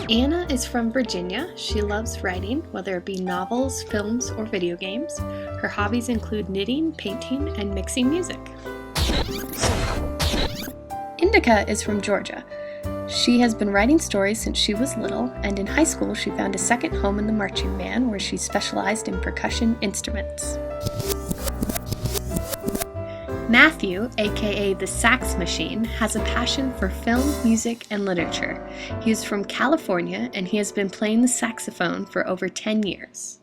Anna is from Virginia. She loves writing, whether it be novels, films, or video games. Her hobbies include knitting, painting, and mixing music. Indica is from Georgia. She has been writing stories since she was little, and in high school she found a second home in the marching band where she specialized in percussion instruments. Matthew, aka the Sax Machine, has a passion for film, music, and literature. He is from California and he has been playing the saxophone for over 10 years.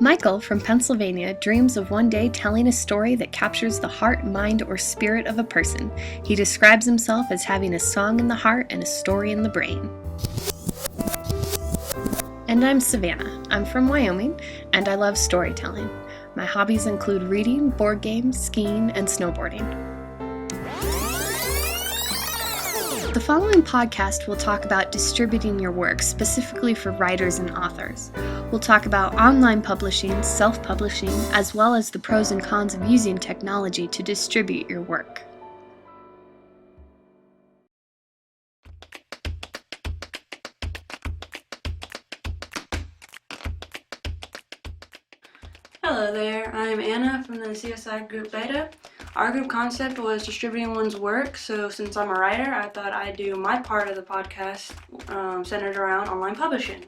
Michael from Pennsylvania dreams of one day telling a story that captures the heart, mind, or spirit of a person. He describes himself as having a song in the heart and a story in the brain. And I'm Savannah. I'm from Wyoming and I love storytelling. My hobbies include reading, board games, skiing, and snowboarding. The following podcast will talk about distributing your work, specifically for writers and authors. We'll talk about online publishing, self-publishing, as well as the pros and cons of using technology to distribute your work. Hello there, I'm Anna from the CSI group Beta. Our group concept was distributing one's work, so since I'm a writer, I thought I'd do my part of the podcast centered around online publishing.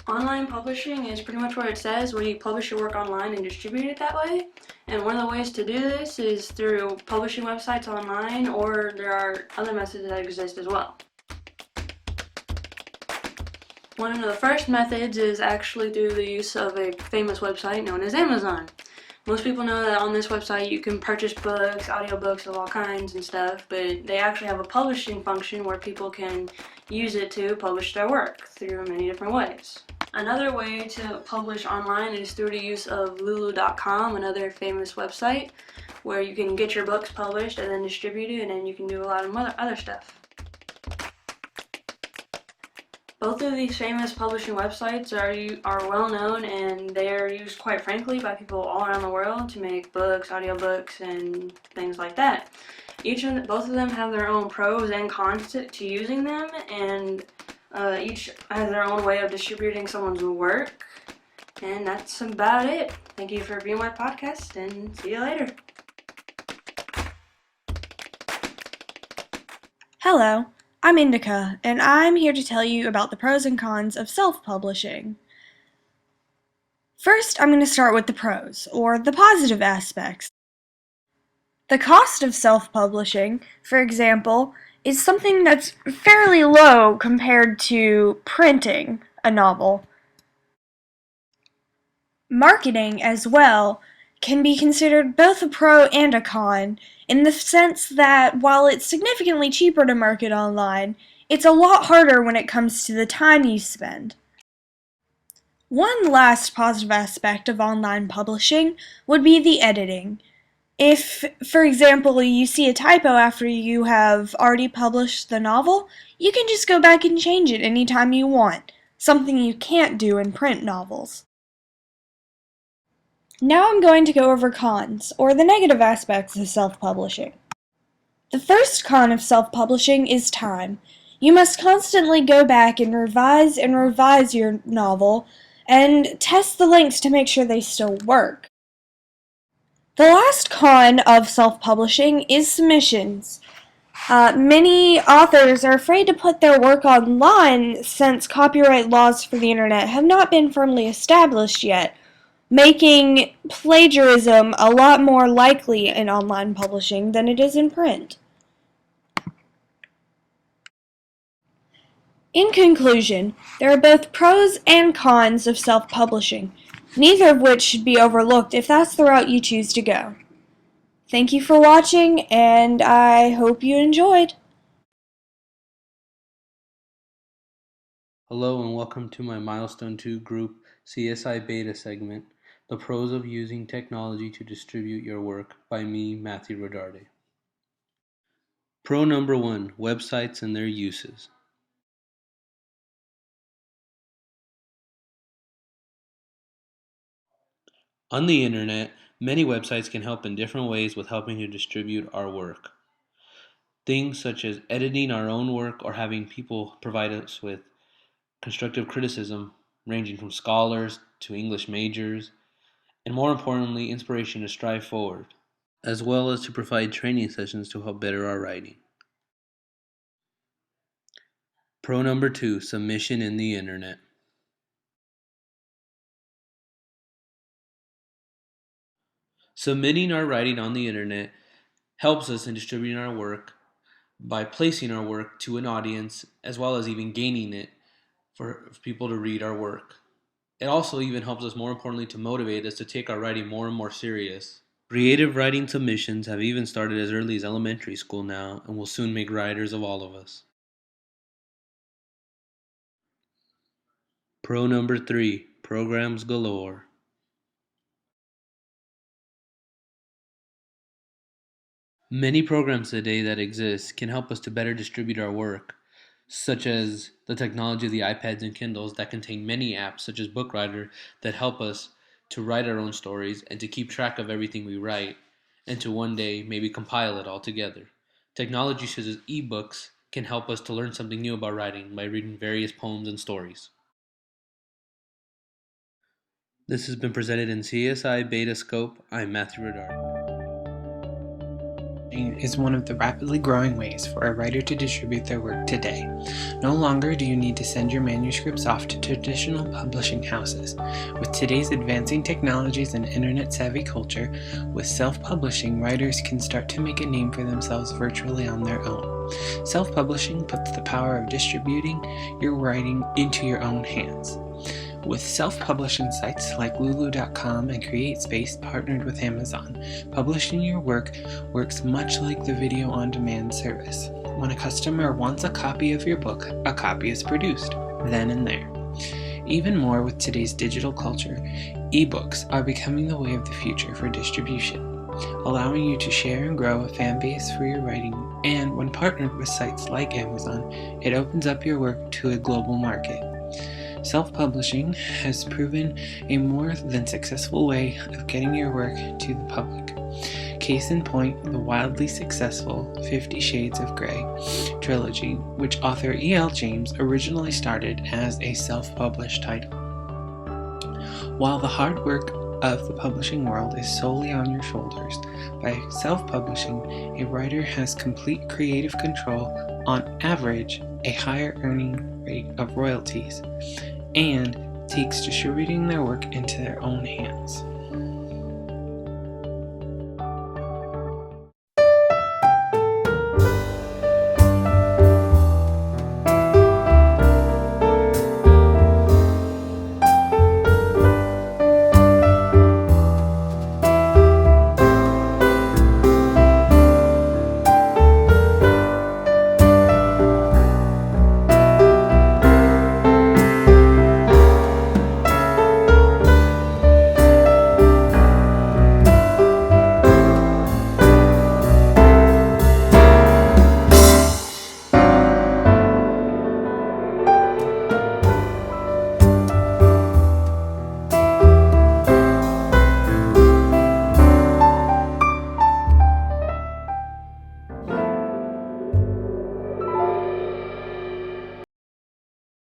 Online publishing is pretty much what it says, where you publish your work online and distribute it that way. And one of the ways to do this is through publishing websites online, or there are other methods that exist as well. One of the first methods is actually through the use of a famous website known as Amazon. Most people know that on this website you can purchase books, audiobooks of all kinds and stuff, but they actually have a publishing function where people can use it to publish their work through many different ways. Another way to publish online is through the use of lulu.com, another famous website, where you can get your books published and then distributed, and then you can do a lot of other stuff. Both of these famous publishing websites are well known, and they are used, quite frankly, by people all around the world to make books, audiobooks, and things like that. Both of them have their own pros and cons to using them, and each has their own way of distributing someone's work. And that's about it. Thank you for viewing my podcast, and see you later. Hello, I'm Indica, and I'm here to tell you about the pros and cons of self-publishing. First, I'm going to start with the pros, or the positive aspects. The cost of self-publishing, for example, is something that's fairly low compared to printing a novel. Marketing, as well, can be considered both a pro and a con, in the sense that while it's significantly cheaper to market online, it's a lot harder when it comes to the time you spend. One last positive aspect of online publishing would be the editing. If, for example, you see a typo after you have already published the novel, you can just go back and change it anytime you want, something you can't do in print novels. Now I'm going to go over cons, or the negative aspects of self-publishing. The first con of self-publishing is time. You must constantly go back and revise your novel, and test the links to make sure they still work. The last con of self-publishing is submissions. Many authors are afraid to put their work online since copyright laws for the internet have not been firmly established yet, making plagiarism a lot more likely in online publishing than it is in print. In conclusion, there are both pros and cons of self-publishing, neither of which should be overlooked if that's the route you choose to go. Thank you for watching, and I hope you enjoyed. Hello and welcome to my Milestone 2 group CSI Beta segment, The Pros of Using Technology to Distribute Your Work, by me, Matthew Rodarde. Pro number 1, websites and their uses. On the internet, many websites can help in different ways with helping to distribute our work. Things such as editing our own work or having people provide us with constructive criticism, ranging from scholars to English majors, and more importantly, inspiration to strive forward, as well as to provide training sessions to help better our writing. Pro number 2, submission in the internet. Submitting our writing on the internet helps us in distributing our work by placing our work to an audience as well as even gaining it for people to read our work. It also even helps us, more importantly, to motivate us to take our writing more and more serious. Creative writing submissions have even started as early as elementary school now and will soon make writers of all of us. Pro number 3, programs galore. Many programs today that exist can help us to better distribute our work, such as the technology of the iPads and Kindles that contain many apps such as BookWriter that help us to write our own stories and to keep track of everything we write and to one day maybe compile it all together. Technology such as ebooks can help us to learn something new about writing by reading various poems and stories. This has been presented in CSI Beta Scope. I'm Matthew Rodar. Is one of the rapidly growing ways for a writer to distribute their work today. No longer do you need to send your manuscripts off to traditional publishing houses. With today's advancing technologies and internet-savvy culture, with self-publishing, writers can start to make a name for themselves virtually on their own. Self-publishing puts the power of distributing your writing into your own hands. With self-publishing sites like Lulu.com and CreateSpace partnered with Amazon, publishing your work works much like the video on-demand service. When a customer wants a copy of your book, a copy is produced, then and there. Even more with today's digital culture, ebooks are becoming the way of the future for distribution, allowing you to share and grow a fan base for your writing, and when partnered with sites like Amazon, it opens up your work to a global market. Self-publishing has proven a more than successful way of getting your work to the public. Case in point, the wildly successful 50 Shades of Grey trilogy, which author E.L. James originally started as a self-published title. While the hard work of the publishing world is solely on your shoulders, by self-publishing, a writer has complete creative control, on average, a higher earning rate of royalties, and takes distributing their work into their own hands.